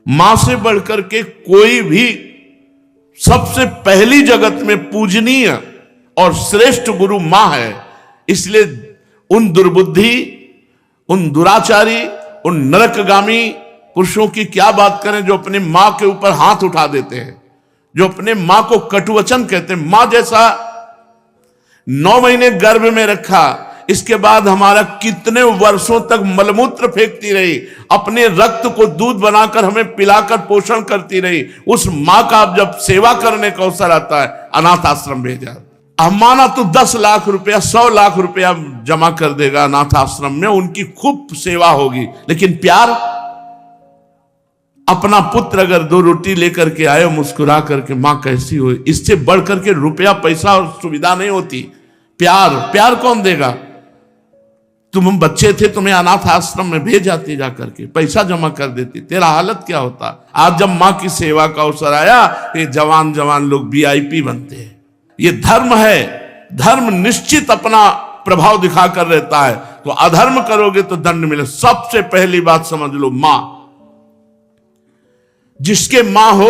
मां से बढ़कर के कोई भी सबसे पहली जगत में पूजनीय और श्रेष्ठ गुरु मां है। इसलिए उन दुर्बुद्धि, उन दुराचारी, उन नरकगामी पुरुषों की क्या बात करें जो अपने मां के ऊपर हाथ उठा देते हैं, जो अपने मां को कटुवचन कहते हैं। मां जैसा 9 महीने गर्भ में रखा, इसके बाद हमारा कितने वर्षों तक मलमूत्र फेंकती रही, अपने रक्त को दूध बनाकर हमें पिलाकर पोषण करती रही, उस मां का अब जब सेवा करने का अवसर आता है, अनाथ आश्रम भेजा। माना तो 10 लाख रुपया, 100 लाख रुपया जमा कर देगा अनाथ आश्रम में, उनकी खूब सेवा होगी, लेकिन प्यार, अपना पुत्र अगर 2 रोटी लेकर के आए मुस्कुरा करके, मां कैसी हो, इससे बढ़कर के रुपया पैसा और सुविधा नहीं होती। प्यार, प्यार कौन देगा? तुम बच्चे थे, तुम्हें अनाथ आश्रम में भेज जाती, जाकर के पैसा जमा कर देती, तेरा हालत क्या होता। आज जब मां की सेवा का अवसर आया, ये जवान जवान लोग VIP बनते हैं। ये धर्म है, धर्म निश्चित अपना प्रभाव दिखाकर रहता है। तो अधर्म करोगे तो दंड मिले। सबसे पहली बात समझ लो, मां, जिसके मां हो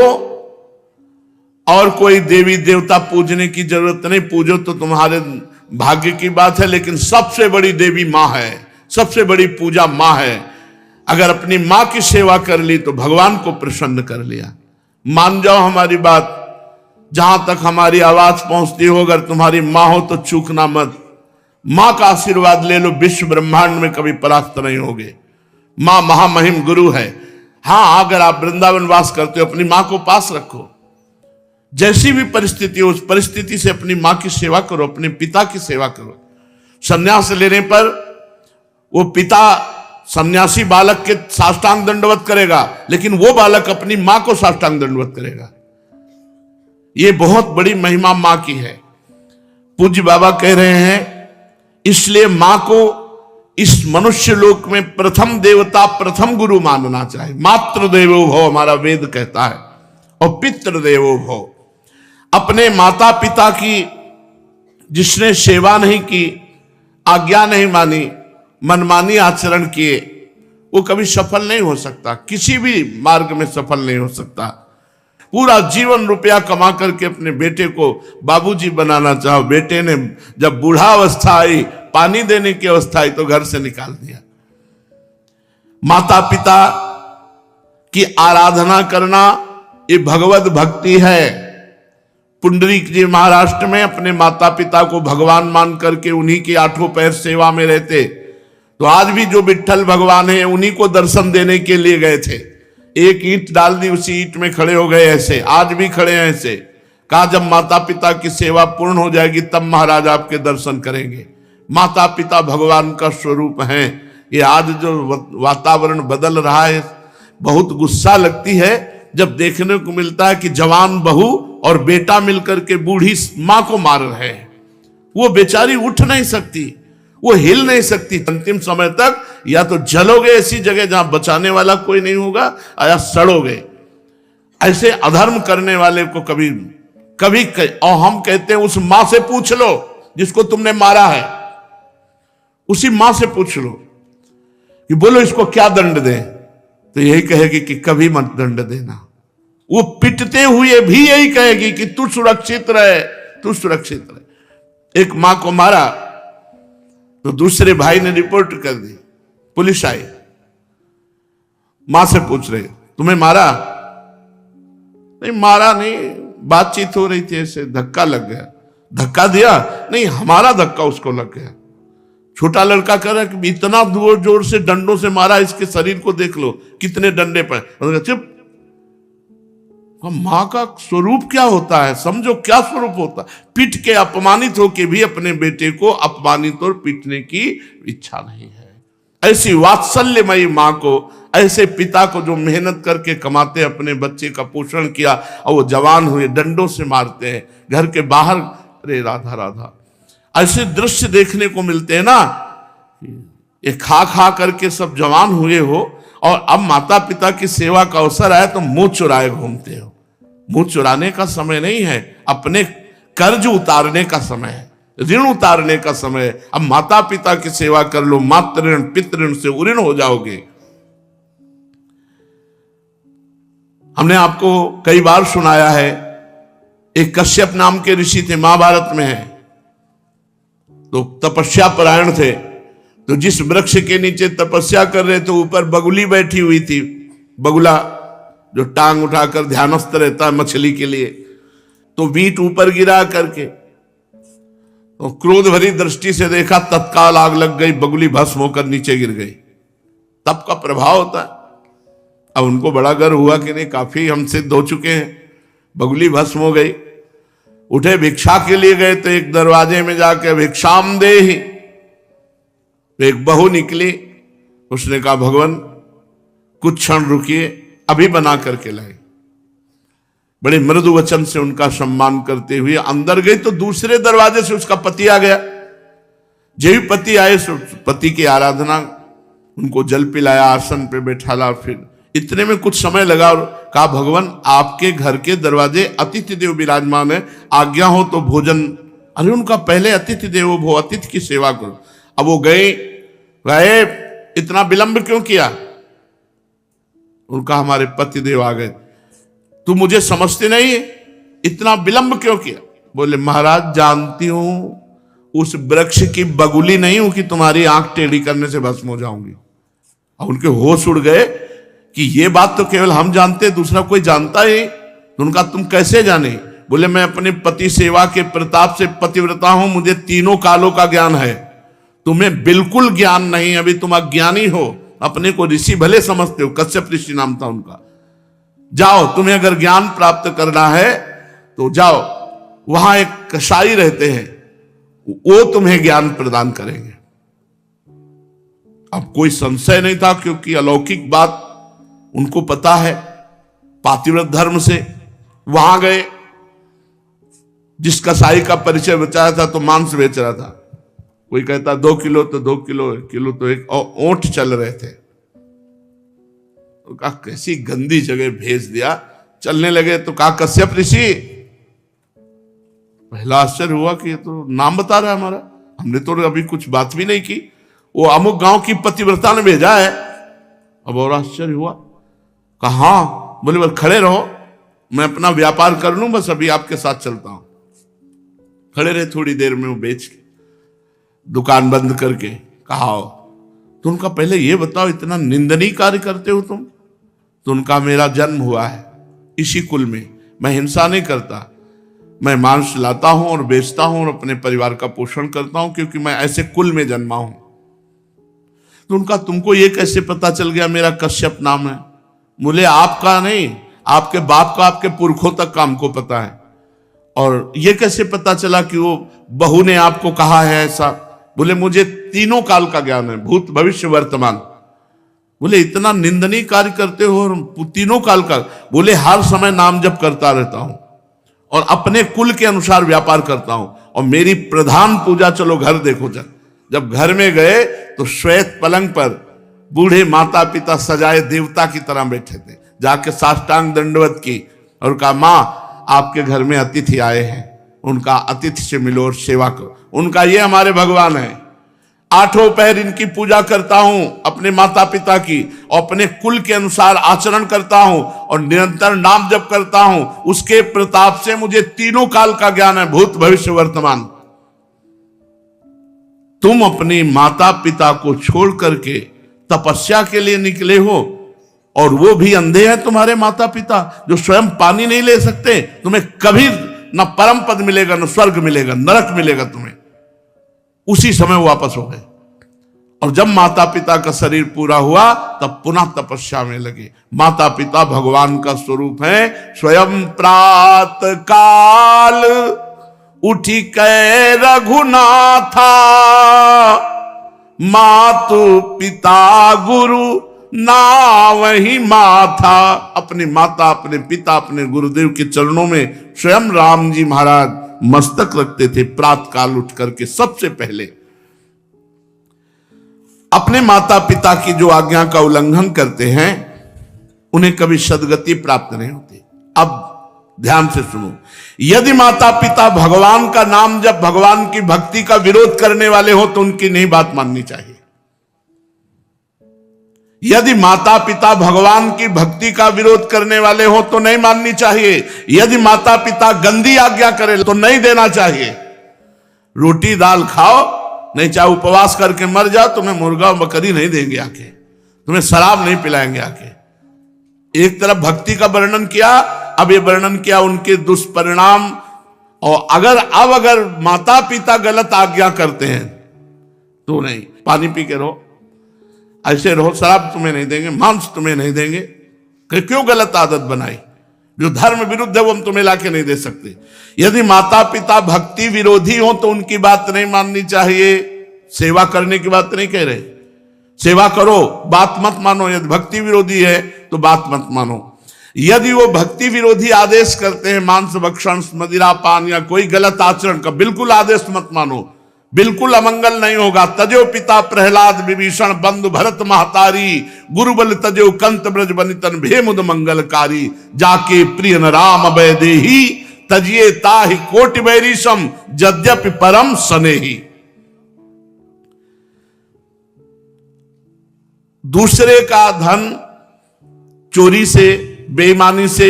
और कोई देवी देवता पूजने की जरूरत नहीं, पूजो तो तुम्हारे भाग्य की बात है, लेकिन सबसे बड़ी देवी मां है, सबसे बड़ी पूजा मां है। अगर अपनी मां की सेवा कर ली तो भगवान को प्रसन्न कर लिया। मान जाओ हमारी बात, जहां तक हमारी आवाज पहुंचती हो, अगर तुम्हारी मां हो तो चूकना मत। मां का आशीर्वाद ले लो, विश्व ब्रह्मांड में कभी परास्त नहीं होगे। मां महामहिम गुरु है। हां, अगर आप वृंदावन वास करते हो, अपनी मां को पास रखो। जैसी भी परिस्थिति हो, उस परिस्थिति से अपनी मां की सेवा करो, अपने पिता की सेवा करो। संन्यास लेने पर वो पिता सन्यासी बालक के साष्टांग दंडवत करेगा, लेकिन वो बालक अपनी मां को साष्टांग दंडवत करेगा। ये बहुत बड़ी महिमा मां की है। पूज्य बाबा कह रहे हैं, इसलिए मां को इस मनुष्य लोक में प्रथम देवता, प्रथम गुरु मानना चाहिए। मातृ देवो भव हमारा वेद कहता है, और पितृ देवो भव। अपने माता पिता की जिसने सेवा नहीं की, आज्ञा नहीं मानी, मनमानी आचरण किए, वो कभी सफल नहीं हो सकता, किसी भी मार्ग में सफल नहीं हो सकता। पूरा जीवन रुपया कमा करके अपने बेटे को बाबूजी बनाना चाहो, बेटे ने जब बूढ़ा अवस्था आई, पानी देने की अवस्था आई, तो घर से निकाल दिया। माता पिता की आराधना करना ये भगवत भक्ति है। पुंडरीक जी महाराष्ट्र में अपने माता पिता को भगवान मान करके उन्हीं की 8 पैर सेवा में रहते। तो आज भी जो विट्ठल भगवान है, उन्हीं को दर्शन देने के लिए गए थे। एक ईंट डाल दी, उसी ईंट में खड़े हो गए। ऐसे आज भी खड़े हैं। ऐसे कहा, जब माता पिता की सेवा पूर्ण हो जाएगी तब महाराज आपके दर्शन करेंगे। माता पिता भगवान का स्वरूप हैं। ये आज जो वातावरण बदल रहा है, बहुत गुस्सा लगती है जब देखने को मिलता है कि जवान बहू और बेटा मिलकर के बूढ़ी मां को मार रहे हैं। वो बेचारी उठ नहीं सकती, वो हिल नहीं सकती। अंतिम समय तक या तो जलोगे ऐसी जगह जहां बचाने वाला कोई नहीं होगा, या सड़ोगे। ऐसे अधर्म करने वाले को कभी कभी और हम कहते हैं, उस मां से पूछ लो जिसको तुमने मारा है, उसी मां से पूछ लो कि बोलो इसको क्या दंड दें, तो यही कहेगी कि कभी मत दंड देना। वो पिटते हुए भी यही कहेगी कि तू सुरक्षित रहे, तू सुरक्षित रहे। एक मां को मारा तो दूसरे भाई ने रिपोर्ट कर दी, पुलिस आई, मां से पूछ रहे तुम्हें मारा? नहीं मारा नहीं, बातचीत हो रही थी, ऐसे धक्का लग गया। धक्का दिया? नहीं, हमारा धक्का उसको लग गया। छोटा लड़का कह रहा है कि इतना जोर जोर से डंडों से मारा, इसके शरीर को देख लो कितने डंडे पर। चुप। मां का स्वरूप क्या होता है, समझो क्या स्वरूप होता है। पीट के अपमानित होके भी अपने बेटे को अपमानित और पीटने की इच्छा नहीं है। ऐसी वात्सल्यमयी मां को, ऐसे पिता को जो मेहनत करके कमाते अपने बच्चे का पोषण किया और वो जवान हुए, डंडों से मारते हैं घर के बाहर। अरे राधा राधा, ऐसे दृश्य देखने को मिलते हैं ना। ये खा खा करके सब जवान हुए हो और अब माता पिता की सेवा का अवसर आया तो मुंह चुराए घूमते हो। मुंह चुराने का समय नहीं है, अपने कर्ज उतारने का समय है, ऋण उतारने का समय है। अब माता पिता की सेवा कर लो, मातृ ऋण पितृ ऋण से उऋण हो जाओगे। हमने आपको कई बार सुनाया है, एक कश्यप नाम के ऋषि थे, महाभारत में है, तो तपस्या परायण थे। तो जिस वृक्ष के नीचे तपस्या कर रहे थे, ऊपर बगुली बैठी हुई थी, बगुला जो टांग उठाकर ध्यानस्थ रहता है मछली के लिए। तो वीट ऊपर गिरा करके तो क्रोध भरी दृष्टि से देखा, तत्काल आग लग गई, बगुली भस्म होकर नीचे गिर गई। तप का प्रभाव होता है। अब उनको बड़ा गर्व हुआ कि नहीं, काफी हम सिद्ध हो चुके हैं, बगुली भस्म हो गई। उठे भिक्षा के लिए गए तो एक दरवाजे में जाकर भिक्षाम देहि, तो एक बहू निकली। उसने कहा भगवान कुछ क्षण रुकिए, अभी बना करके लाए। बड़े मृदु वचन से उनका सम्मान करते हुए अंदर गई तो दूसरे दरवाजे से उसका पति आ गया। जब भी पति आए, पति की आराधना, उनको जल पिलाया, आसन पे बैठाला। फिर इतने में कुछ समय लगा और कहा भगवान आपके घर के दरवाजे अतिथि देव विराजमान है, आज्ञा हो तो भोजन। अरे उनका पहले अतिथि देवो भव, अतिथि की सेवा करो। अब वो गए, इतना विलंब क्यों किया? उनका हमारे पति देव आ गए। तू मुझे समझते नहीं है, इतना विलंब क्यों किया? बोले महाराज जानती हूं उस वृक्ष की बगुली नहीं हूं कि तुम्हारी आंख टेढ़ी करने से भस्म हो जाऊंगी। अब उनके होश उड़ गए कि ये बात तो केवल हम जानते, दूसरा कोई जानता ही। तो उनका तुम कैसे जाने? बोले मैं अपने पति सेवा के प्रताप से पतिव्रता हूं, मुझे तीनों कालों का ज्ञान है, तुम्हें बिल्कुल ज्ञान नहीं। अभी तुम अज्ञानी हो, अपने को ऋषि भले समझते हो, कश्यप ऋषि नाम था उनका। जाओ, तुम्हें अगर ज्ञान प्राप्त करना है तो जाओ, वहां एक कसाई रहते हैं, वो तुम्हें ज्ञान प्रदान करेंगे। अब कोई संशय नहीं था, क्योंकि अलौकिक बात उनको पता है पातिव्रत धर्म से। वहां गए, जिस कसाई का परिचय बचाया था तो मांस बेच रहा था। कोई कहता 2 किलो तो 2 किलो, किलो तो एक, और ऊंट चल रहे थे। तो कहा कैसी गंदी जगह भेज दिया। चलने लगे तो कहा कश्यप ऋषि। पहला आश्चर्य हुआ कि ये तो नाम बता रहा है हमारा, हमने तो अभी कुछ बात भी नहीं की, वो अमुक गांव की पतिव्रता ने भेजा है। अब और आश्चर्य हुआ। कहा हाँ। बोले बस खड़े रहो, मैं अपना व्यापार कर लूं, बस अभी आपके साथ चलता हूं। खड़े रहे, थोड़ी देर में वो बेच के दुकान बंद करके कहा तो उनका पहले ये बताओ इतना निंदनीय कार्य करते हो तुम? तो उनका मेरा जन्म हुआ है इसी कुल में, मैं हिंसा नहीं करता, मैं मांस लाता हूं और बेचता हूं और अपने परिवार का पोषण करता हूं, क्योंकि मैं ऐसे कुल में जन्मा हूं। तो उनका तुमको ये कैसे पता चल गया मेरा कश्यप नाम है? बोले आपका नहीं, आपके बाप का, आपके पुरखों तक का हमको पता है। और ये कैसे पता चला कि वो बहू ने आपको कहा है ऐसा? बोले मुझे तीनों काल का ज्ञान है, भूत भविष्य वर्तमान। बोले इतना निंदनीय कार्य करते हो और तीनों काल का? बोले हर समय नाम जप करता रहता हूं और अपने कुल के अनुसार व्यापार करता हूं, और मेरी प्रधान पूजा, चलो घर देखो। जब घर में गए तो श्वेत पलंग पर बूढ़े माता पिता सजाए देवता की तरह बैठे थे। जाके साष्टांग दंडवत की और कहा मां आपके घर में अतिथि आए हैं, उनका अतिथि से मिलो और सेवा करो। उनका ये हमारे भगवान है, 8 पहर इनकी पूजा करता हूं, अपने माता पिता की, और अपने कुल के अनुसार आचरण करता हूं और निरंतर नाम जप करता हूं। उसके प्रताप से मुझे तीनों काल का ज्ञान है, भूत भविष्य वर्तमान। तुम अपने माता पिता को छोड़ करके तपस्या के लिए निकले हो, और वो भी अंधे हैं तुम्हारे माता पिता, जो स्वयं पानी नहीं ले सकते। तुम्हें कभी न परम पद मिलेगा, न स्वर्ग मिलेगा, नरक मिलेगा तुम्हें। उसी समय वापस हो गए। और जब माता पिता का शरीर पूरा हुआ तब पुनः तपस्या में लगे। माता पिता भगवान का स्वरूप है। स्वयं प्रात काल उठी कै रघुनाथा, मातु पिता गुरु ना वही माथा। अपने माता, अपने पिता, अपने गुरुदेव के चरणों में स्वयं राम जी महाराज मस्तक रखते थे प्रात काल उठ करके। सबसे पहले अपने माता पिता की जो आज्ञा का उल्लंघन करते हैं उन्हें कभी सद्गति प्राप्त नहीं होती। अब ध्यान से सुनो, यदि माता पिता भगवान का नाम जब भगवान की भक्ति का विरोध करने वाले हो तो उनकी नहीं बात माननी चाहिए। यदि माता पिता भगवान की भक्ति का विरोध करने वाले हो तो नहीं माननी चाहिए। यदि माता पिता गंदी आज्ञा करे तो नहीं देना चाहिए। रोटी दाल खाओ, नहीं चाहे उपवास करके मर जाओ, तुम्हें मुर्गा बकरी नहीं देंगे आके, तुम्हें शराब नहीं पिलाएंगे आके। एक तरफ भक्ति का वर्णन किया, अब ये वर्णन किया उनके दुष्परिणाम। और अगर माता पिता गलत आज्ञा करते हैं तो नहीं, पानी पी के रहो, ऐसे रहो, शराब तुम्हें नहीं देंगे, मांस तुम्हें नहीं देंगे। क्यों गलत आदत बनाई? जो धर्म विरुद्ध है वो हम तुम्हें लाके नहीं दे सकते। यदि माता पिता भक्ति विरोधी हो तो उनकी बात नहीं माननी चाहिए। सेवा करने की बात नहीं कह रहे, सेवा करो, बात मत मानो। यदि भक्ति विरोधी है तो बात मत मानो। यदि वो भक्ति विरोधी आदेश करते हैं, मांस भक्षण, मदिरा पान या कोई गलत आचरण का, बिल्कुल आदेश मत मानो, बिल्कुल अमंगल नहीं होगा। तजो पिता प्रहलाद विभीषण बंधु भरत महतारी, गुरुबल तजो कंत ब्रज बनितन भेमुद मंगलकारी, जाके प्रिय न राम अभय देही, तजिए ताहि कोटि बैरीशम यद्यपि परम सनेही। दूसरे का धन चोरी से, बेईमानी से,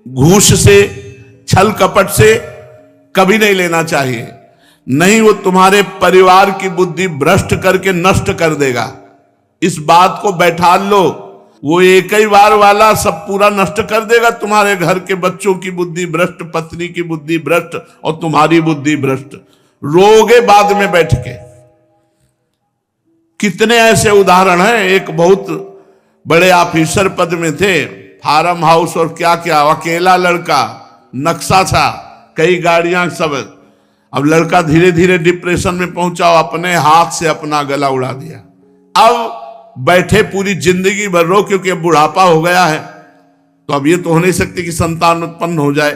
घूस से, छल कपट से कभी नहीं लेना चाहिए। नहीं, वो तुम्हारे परिवार की बुद्धि भ्रष्ट करके नष्ट कर देगा। इस बात को बैठा लो, वो एक ही बार वाला सब पूरा नष्ट कर देगा। तुम्हारे घर के बच्चों की बुद्धि भ्रष्ट, पत्नी की बुद्धि भ्रष्ट और तुम्हारी बुद्धि भ्रष्ट। रोगे बाद में बैठ के। कितने ऐसे उदाहरण हैं। एक बहुत बड़े ऑफिसर पद में थे, फार्म हाउस और क्या क्या, अकेला लड़का, नक्शा था, कई गाड़ियां, सब। अब लड़का धीरे धीरे डिप्रेशन में पहुंचा, अपने हाथ से अपना गला उड़ा दिया। अब बैठे पूरी जिंदगी भर रो, क्योंकि अब बुढ़ापा हो गया है, तो अब ये तो हो नहीं सकती कि संतान उत्पन्न हो जाए।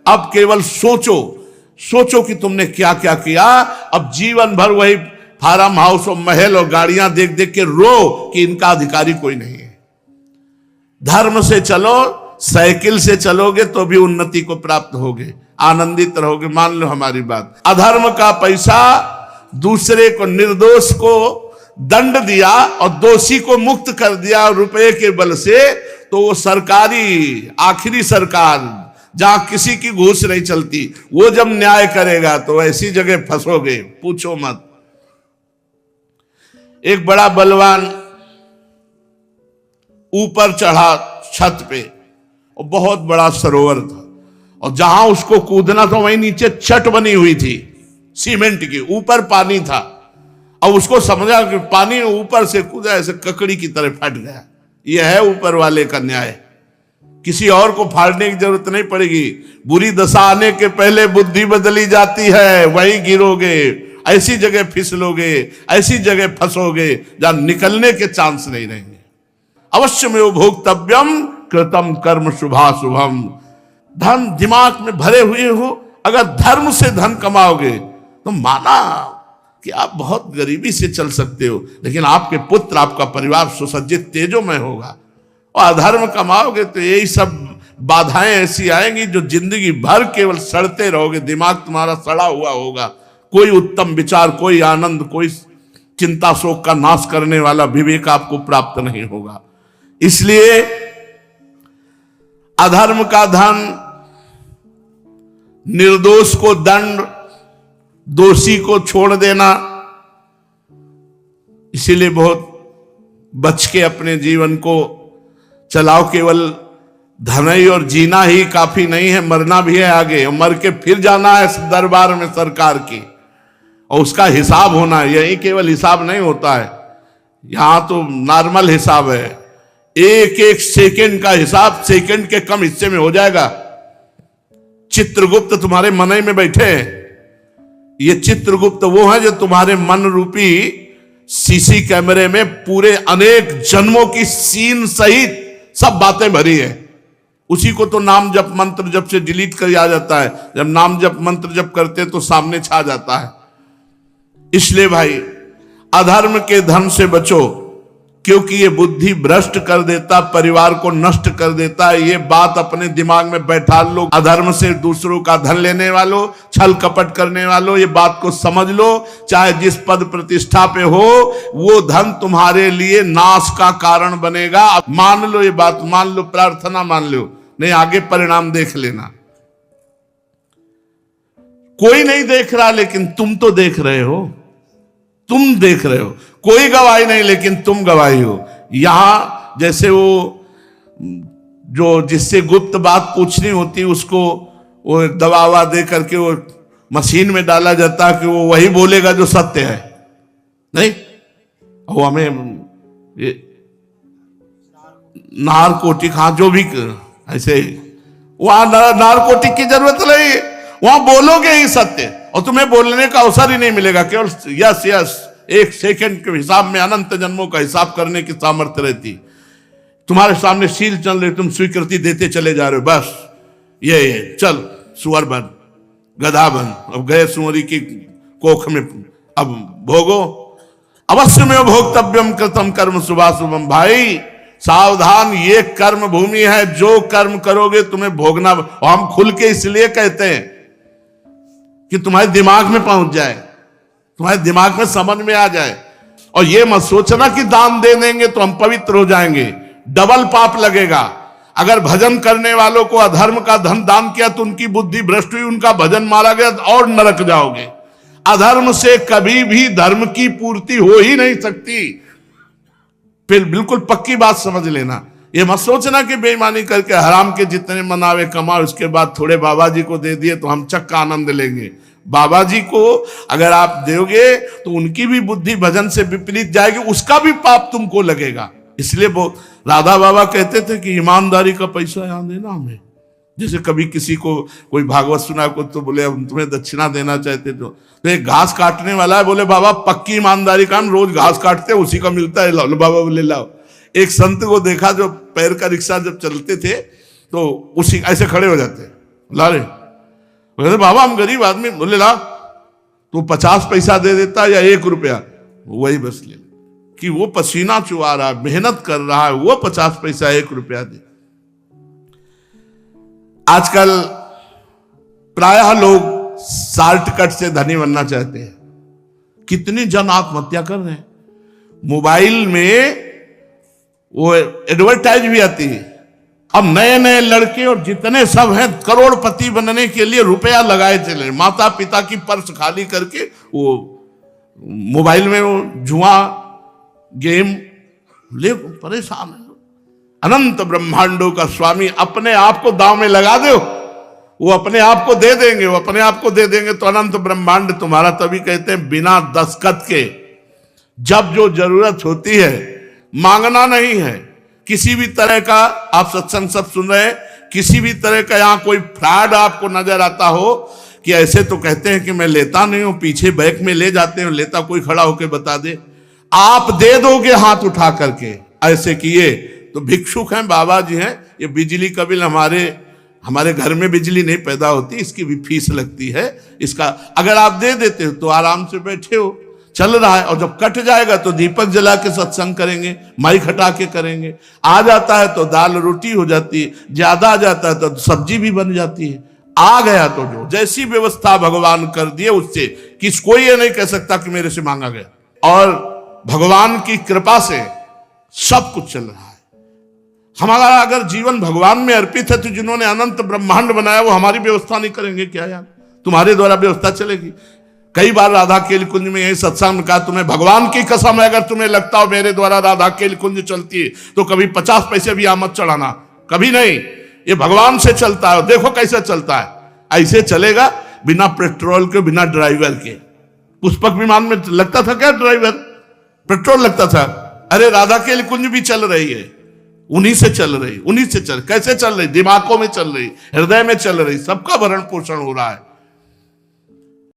अब केवल सोचो कि तुमने क्या क्या किया। अब जीवन भर वही फार्म हाउस और महल और गाड़ियां देख देख के रो कि इनका अधिकारी कोई नहीं है। धर्म से चलो, साइकिल से चलोगे तो भी उन्नति को प्राप्त होगे, आनंदित रहोगे। मान लो हमारी बात। अधर्म का पैसा, दूसरे को, निर्दोष को दंड दिया और दोषी को मुक्त कर दिया रुपए के बल से, तो वो सरकारी, आखिरी सरकार जहां किसी की घूस नहीं चलती, वो जब न्याय करेगा तो ऐसी जगह फंसोगे, पूछो मत। एक बड़ा बलवान ऊपर चढ़ा छत पे, और बहुत बड़ा सरोवर था, और जहां उसको कूदना था वहीं नीचे छत बनी हुई थी सीमेंट की, ऊपर पानी था। अब उसको समझा कि पानी ऊपर से कूदा, ऐसे ककड़ी की तरह फट गया। यह है ऊपर वाले का न्याय। किसी और को फाड़ने की जरूरत नहीं पड़ेगी। बुरी दशा आने के पहले बुद्धि बदली जाती है, वहीं गिरोगे, ऐसी जगह फिसलोगे, ऐसी जगह फंसोगे जहां निकलने के चांस नहीं रहेंगे। अवश्य में भोक्तव्यम कृतम कर्म शुभाशुभम। धन दिमाग में भरे हुए हो, अगर धर्म से धन कमाओगे तो माना कि आप बहुत गरीबी से चल सकते हो, लेकिन आपके पुत्र, आपका परिवार सुसज्जित तेजोमय होगा। और अधर्म कमाओगे तो यही सब बाधाएं ऐसी आएंगी जो जिंदगी भर केवल सड़ते रहोगे। दिमाग तुम्हारा सड़ा हुआ होगा, कोई उत्तम विचार, कोई आनंद, कोई चिंता शोक का नाश करने वाला विवेक आपको प्राप्त नहीं होगा। इसलिए अधर्म का धन, निर्दोष को दंड, दोषी को छोड़ देना। इसीलिए बहुत बच के अपने जीवन को चलाओ। केवल धन ही और जीना ही काफी नहीं है, मरना भी है आगे, और मर के फिर जाना है दरबार में सरकार की, और उसका हिसाब होना है। यही केवल हिसाब नहीं होता है, यहां तो नॉर्मल हिसाब है। एक एक सेकंड का हिसाब सेकंड के कम हिस्से में हो जाएगा। चित्रगुप्त तुम्हारे मन में बैठे हैं। ये चित्रगुप्त वो है जो तुम्हारे मन रूपी सीसी कैमरे में पूरे अनेक जन्मों की सीन सहित सब बातें भरी है। उसी को तो नाम जप मंत्र जप से डिलीट कर आ जाता है। जब नाम जप मंत्र जप करते हैं तो सामने छा जाता है। इसलिए भाई, अधर्म के धन से बचो। क्योंकि ये बुद्धि भ्रष्ट कर देता, परिवार को नष्ट कर देता। ये बात अपने दिमाग में बैठा लो, अधर्म से दूसरों का धन लेने वालों, छल कपट करने वालों, ये बात को समझ लो। चाहे जिस पद प्रतिष्ठा पे हो, वो धन तुम्हारे लिए नाश का कारण बनेगा। मान लो, ये बात मान लो, प्रार्थना मान लो, नहीं आगे परिणाम देख लेना। कोई नहीं देख रहा, लेकिन तुम तो देख रहे हो, तुम देख रहे हो। कोई गवाही नहीं, लेकिन तुम गवाही हो। यहां जैसे वो जो जिससे गुप्त बात पूछनी होती, उसको वो दबावा दे करके वो मशीन में डाला जाता है कि वो वही बोलेगा जो सत्य है। नहीं, वो हमें ये नारकोटिक, हाँ जो भी ऐसे, वहां नारकोटिक की जरूरत नहीं, वहां बोलोगे ही सत्य, और तुम्हें बोलने का अवसर ही नहीं मिलेगा। केवल यस यस, एक सेकंड के हिसाब में अनंत जन्मों का हिसाब करने की सामर्थ्य रहती। तुम्हारे सामने सील चल रही, तुम स्वीकृति देते चले जा रहे हो। बस ये चल सुअर बन, गधा बन, अब गए सुअरी की कोख में, अब भोगो। अवश्य में भोक्तव्यम कृतम कर्म शुभाशुभम। भाई सावधान, ये कर्म भूमि है, जो कर्म करोगे तुम्हें भोगना। और हम खुल के इसलिए कहते हैं कि तुम्हारे दिमाग में पहुंच जाए, तुम्हारे दिमाग में समझ में आ जाए। और ये मत सोचना कि दान दे देंगे तो हम पवित्र हो जाएंगे, डबल पाप लगेगा। अगर भजन करने वालों को अधर्म का धन दान किया तो उनकी बुद्धि भ्रष्ट हुई, उनका भजन मारा गया और नरक जाओगे। अधर्म से कभी भी धर्म की पूर्ति हो ही नहीं सकती। फिर बिल्कुल पक्की बात समझ लेना। ये मत सोचना कि बेईमानी करके हराम के जितने मनावे कमाओ, उसके बाद थोड़े बाबा जी को दे दिए तो हम चक्का आनंद लेंगे। बाबा जी को अगर आप दोगे तो उनकी भी बुद्धि भजन से विपरीत जाएगी, उसका भी पाप तुमको लगेगा। इसलिए वो राधा बाबा कहते थे कि ईमानदारी का पैसा यहां देना हमें। जैसे कभी किसी को कोई भागवत सुना को तो बोले हम तुम्हें दक्षिणा देना चाहते, तो एक घास काटने वाला है, बोले बाबा पक्की ईमानदारी का, हम रोज घास काटते उसी का मिलता है, लो बाबा बोले लाओ। एक संत को देखा जो पैर का रिक्शा जब चलते थे तो उसी ऐसे खड़े हो जाते, ला रे, बोले बाबा हम गरीब आदमी, बोले ला, तो 50 पैसा दे देता या 1 रुपया, वही बस ले, कि वो पसीना चुआ रहा है, मेहनत कर रहा है, वो 50 पैसा 1 रुपया दे। आजकल प्रायः लोग शॉर्टकट से धनी बनना चाहते हैं। कितनी जन आत्महत्या कर रहे हैं। मोबाइल में वो एडवर्टाइज भी आती है, अब नए नए लड़के और जितने सब हैं करोड़पति बनने के लिए रुपया लगाए चले, माता पिता की पर्स खाली करके वो मोबाइल में वो जुआ गेम ले परेशान है। अनंत ब्रह्मांडों का स्वामी अपने आप को दांव में लगा दो, वो अपने आप को दे देंगे, वो अपने आप को दे देंगे तो अनंत ब्रह्मांड तुम्हारा। तभी कहते हैं बिना दस्तखत के जब जो जरूरत होती है, मांगना नहीं है किसी भी तरह का। आप सत्संग सब सुन रहे हैं, किसी भी तरह का यहां कोई फ्रॉड आपको नजर आता हो कि ऐसे तो कहते हैं कि मैं लेता नहीं हूं, पीछे बैग में ले जाते हैं, लेता कोई खड़ा होकर बता दे, आप दे दोगे हाथ उठा करके। ऐसे किए तो भिक्षुक हैं, बाबा जी हैं। ये बिजली का बिल हमारे घर में बिजली नहीं पैदा होती, इसकी भी फीस लगती है। इसका अगर आप दे देते हो तो आराम से बैठे हो, चल रहा है, और जब कट जाएगा तो दीपक जला के सत्संग करेंगे, माइक हटा के करेंगे। आ जाता है तो दाल रोटी हो जाती है, ज्यादा आ जाता है तो सब्जी भी बन जाती है। आ गया तो जो जैसी व्यवस्था भगवान कर दिए उससे कोई ये नहीं कह सकता कि मेरे से मांगा गया। और भगवान की कृपा से सब कुछ चल रहा है। हमारा अगर जीवन भगवान में अर्पित है तो जिन्होंने अनंत ब्रह्मांड बनाया वो हमारी व्यवस्था नहीं करेंगे क्या यार? तुम्हारे द्वारा व्यवस्था चलेगी। कई बार राधा केल कुंज में यही सत्संग में कहा, तुम्हें भगवान की कसम है अगर तुम्हें लगता हो मेरे द्वारा राधा केल कुंज चलती है तो कभी 50 पैसे भी आमद चढ़ाना, कभी नहीं। ये भगवान से चलता है, देखो कैसे चलता है। ऐसे चलेगा बिना पेट्रोल के, बिना ड्राइवर के। पुष्पक विमान में लगता था क्या ड्राइवर? पेट्रोल लगता था। अरे राधा केल कुंज भी चल रही है, उन्हीं से चल रही, उन्हीं से चल। कैसे चल रही? दिमागों में चल रही, हृदय में चल रही, सबका भरण पोषण हो रहा है।